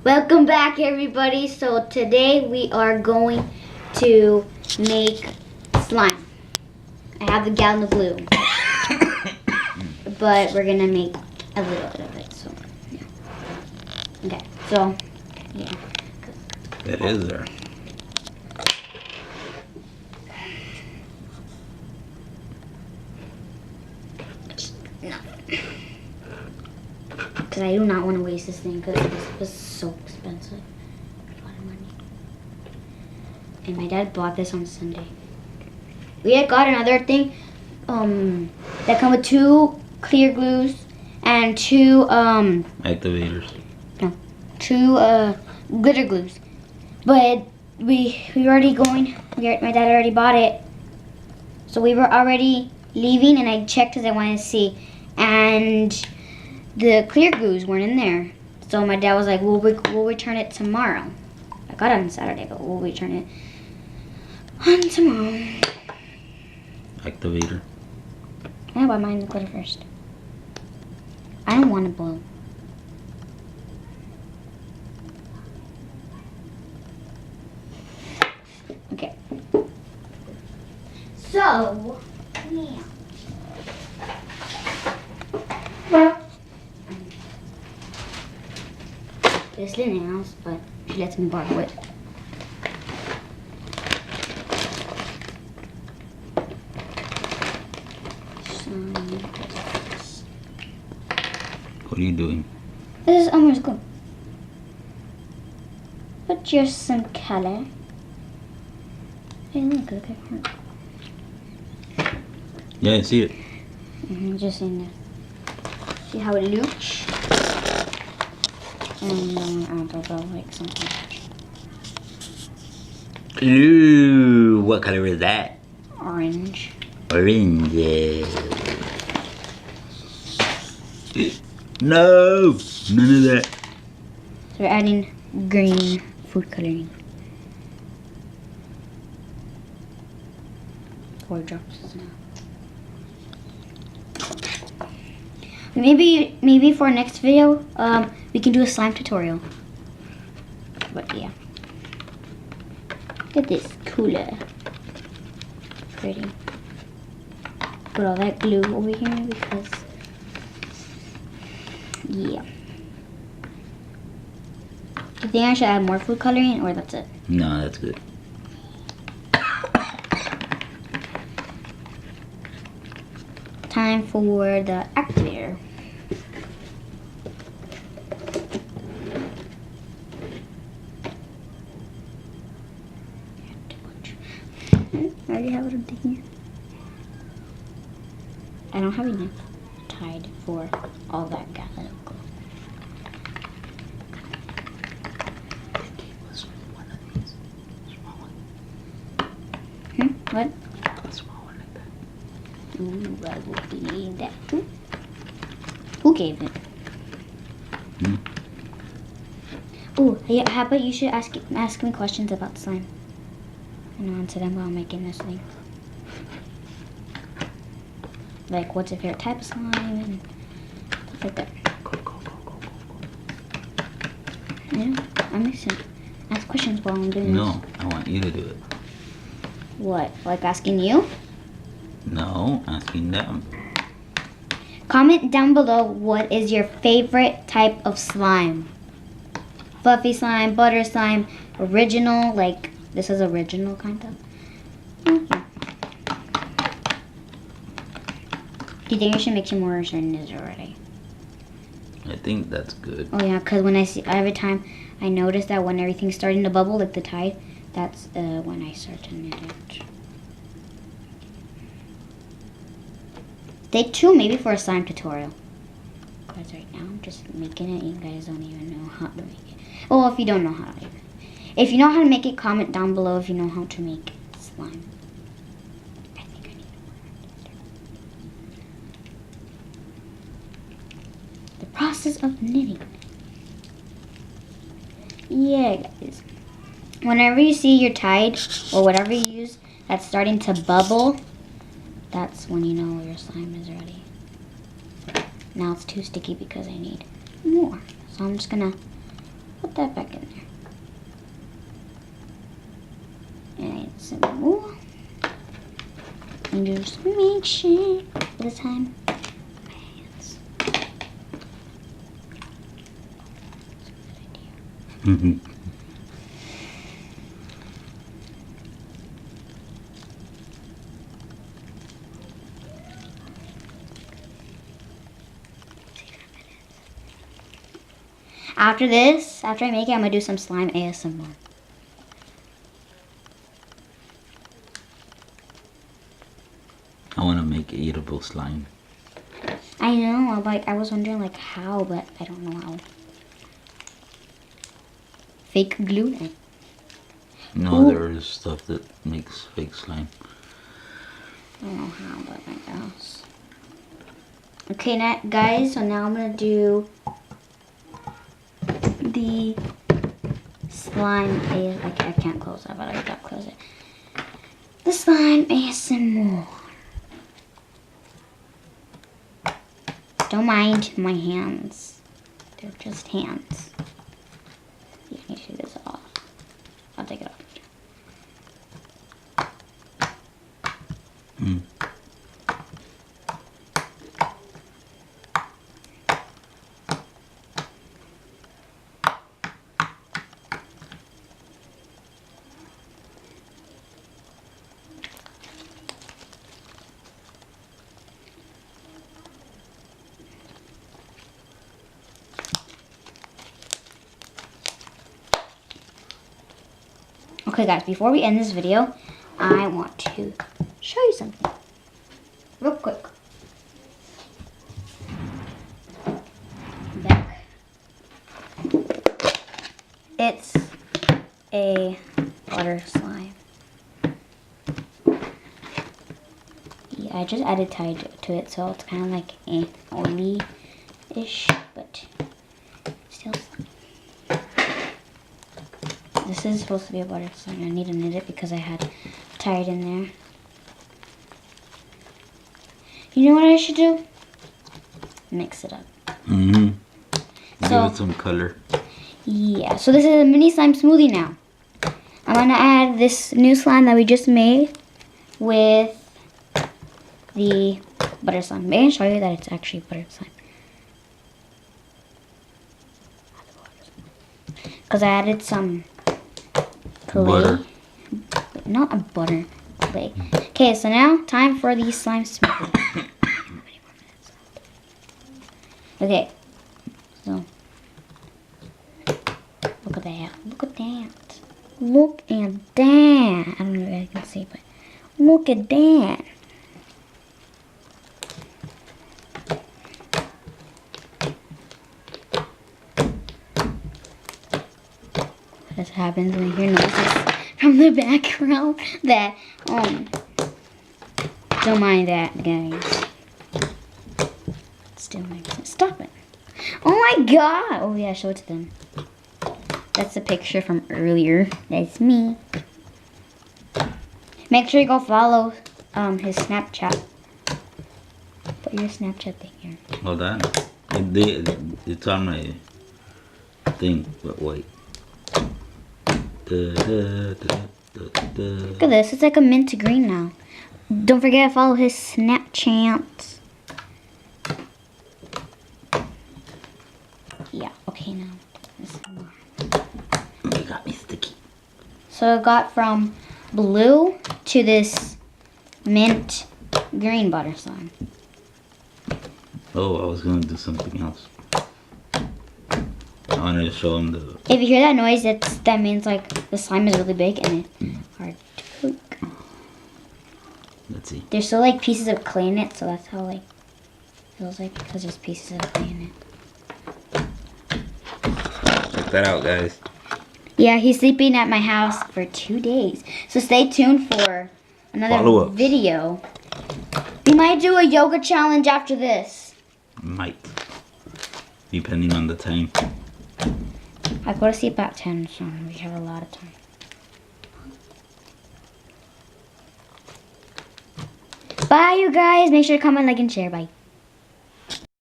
Welcome back, everybody. So today we are going to make slime. I have the gallon of glue, but we're gonna make a little bit of it. So yeah. Okay. So yeah. It is there. No. Because I do not want to waste this thing because this was so expensive. A lot of money. And my dad bought this on Sunday. We had got another thing that come with 2 clear glues and 2 Activators. no, 2 glitter glues. But we already going. My dad already bought it, so we were already leaving, and I checked because I wanted to see, and the clear glues weren't in there. So my dad was like, we'll return it tomorrow. I got it on Saturday, but we'll return it on tomorrow. Activator. I'm gonna buy mine the glitter first. I don't want to blow. Okay. So, yeah. This Lynn's house, but she lets me borrow it. What are you doing? This is almost good. Put just some color. Hey, look, okay. Yeah, I see it. Just in there. See how it looks? And then I'll go like something. Ooh, what color is that? Orange. Orange. No, none of that. So we're adding green food coloring. 4 drops now. Maybe for our next video, we can do a slime tutorial. But yeah. Look at this cooler. Pretty. Put all that glue over here because yeah. Do you think I should add more food coloring or that's it? No, that's good. Time for the activator. I already have what I'm thinking. I don't have enough tied for all that gallon of glue. What? Ooh, I will be needing that too. Who gave it? Ooh, yeah, how about you should ask me questions about slime. And I'll answer them while I'm making this thing. Like, what's your favorite type of slime and stuff like that. Yeah, I'm mixing. Ask questions while I'm doing this. No, I want you to do it. What? Like asking you? No, asking them. Comment down below what is your favorite type of slime. Fluffy slime, butter slime, original, like this is original kind of. Yeah. Do you think I should make some more or certain is already? I think that's good. Oh yeah, because when I see every time I notice that when everything's starting to bubble, like the tide, that's when I start to knit it. Stay tuned maybe for a slime tutorial. Because right now I'm just making it. You guys don't even know how to make it. Well, if you don't know how to make it. If you know how to make it, comment down below if you know how to make slime. I think I need the process of knitting. Yeah, guys. Whenever you see your tide or whatever you use that's starting to bubble, that's when you know your slime is ready. Now it's too sticky because I need more. So I'm just gonna Put that back in there. And some more. And just make sure this time. My hands. Mm-hmm. After this, after I make it, I'm gonna do some slime ASMR. I want to make eatable slime. I know, like I was wondering like how, but I don't know how. Fake glue. No, Ooh. there is stuff that makes fake slime. I don't know how, but I guess. Okay, now, guys, so now I'm gonna do the slime. I can't close that, but I gotta close it. The slime ASMR. Don't mind my hands. They're just hands. You need to take this off. I'll take it off. Mm. Okay guys, before we end this video, I want to show you something. Real quick. Back. It's a butter slime. Yeah, I just added Tide to it, so it's kind of like oily-ish, but still slime. This is supposed to be a butter slime. I need to knit it because I had Tide in there. You know what I should do? Mix it up. Mm-hmm. Give So- it some color. Yeah, so this is a mini slime smoothie now. I'm gonna add this new slime that we just made with the butter slime. May I show you that it's actually butter slime? Because I added some clay. Butter. Not a butter, clay. Okay, so now time for the slime smoothie. Okay, so look at that. Look at that. Look at that. I don't know if I can see, but look at that. This happens when you hear noises from the background that don't mind that, guys. Still makes sense. Stop it. Oh my god. Oh yeah, show it to them. That's a picture from earlier. That's me. Make sure you go follow his Snapchat. Put your Snapchat thing here. Hold on. It's on my thing, but wait. Look at this. It's like a mint green now. Don't forget to follow his Snapchat. Yeah, okay now. You got me sticky. So it got from blue to this mint green butter slime. Oh, I was gonna do something else. I wanted to show him the. If you hear that noise, that means like the slime is really big and it's hard to cook. Let's see. There's still like pieces of clay in it, so that's how like it feels like, because there's pieces of clay in it. Check that out, guys. Yeah, he's sleeping at my house for 2 days. So stay tuned for another Follow-ups. video. We might do a yoga challenge after this. Might. Depending on the time. I go to sleep at 10, so we have a lot of time. Bye, you guys. Make sure to comment, like, and share. Bye.